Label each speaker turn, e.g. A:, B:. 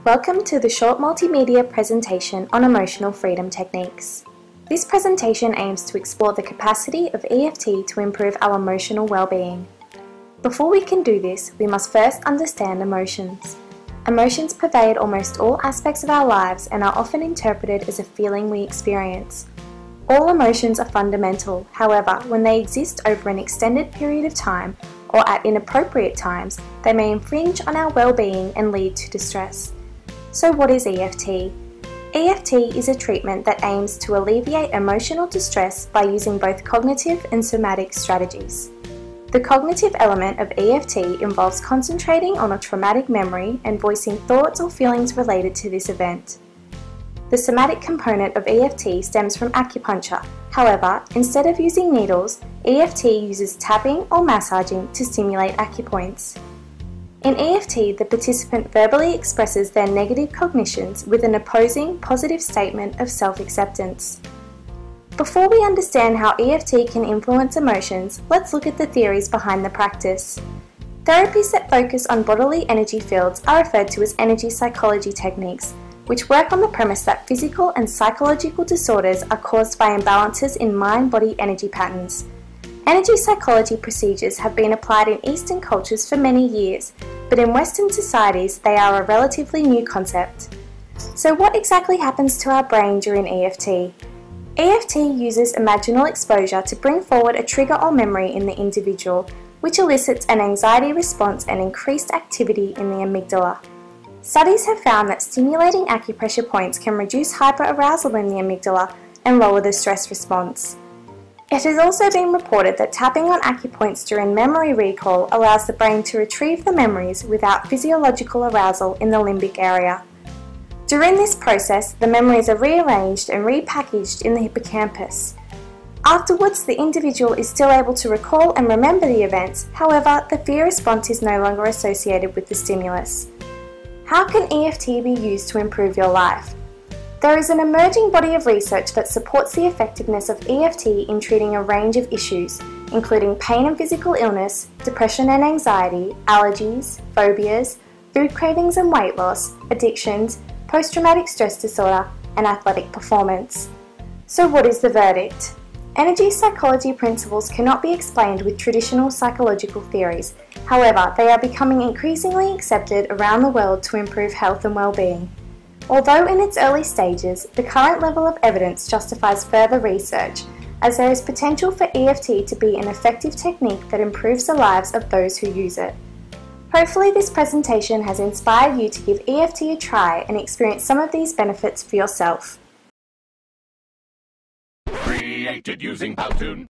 A: Welcome to the short multimedia presentation on emotional freedom techniques. This presentation aims to explore the capacity of EFT to improve our emotional well-being. Before we can do this, we must first understand emotions. Emotions pervade almost all aspects of our lives and are often interpreted as a feeling we experience. All emotions are fundamental, however, when they exist over an extended period of time or at inappropriate times, they may infringe on our well-being and lead to distress. So what is EFT? EFT is a treatment that aims to alleviate emotional distress by using both cognitive and somatic strategies. The cognitive element of EFT involves concentrating on a traumatic memory and voicing thoughts or feelings related to this event. The somatic component of EFT stems from acupuncture. However, instead of using needles, EFT uses tapping or massaging to stimulate acupoints. In EFT, the participant verbally expresses their negative cognitions with an opposing positive statement of self-acceptance. Before we understand how EFT can influence emotions, let's look at the theories behind the practice. Therapies that focus on bodily energy fields are referred to as energy psychology techniques, which work on the premise that physical and psychological disorders are caused by imbalances in mind-body energy patterns. Energy psychology procedures have been applied in Eastern cultures for many years, but in Western societies they are a relatively new concept. So what exactly happens to our brain during EFT? EFT uses imaginal exposure to bring forward a trigger or memory in the individual, which elicits an anxiety response and increased activity in the amygdala. Studies have found that stimulating acupressure points can reduce hyperarousal in the amygdala and lower the stress response. It has also been reported that tapping on acupoints during memory recall allows the brain to retrieve the memories without physiological arousal in the limbic area. During this process, the memories are rearranged and repackaged in the hippocampus. Afterwards, the individual is still able to recall and remember the events, however, the fear response is no longer associated with the stimulus. How can EFT be used to improve your life? There is an emerging body of research that supports the effectiveness of EFT in treating a range of issues, including pain and physical illness, depression and anxiety, allergies, phobias, food cravings and weight loss, addictions, post-traumatic stress disorder, and athletic performance. So what is the verdict? Energy psychology principles cannot be explained with traditional psychological theories. However, they are becoming increasingly accepted around the world to improve health and well-being. Although in its early stages, the current level of evidence justifies further research, as there is potential for EFT to be an effective technique that improves the lives of those who use it. Hopefully this presentation has inspired you to give EFT a try and experience some of these benefits for yourself.
B: Created using Fulton.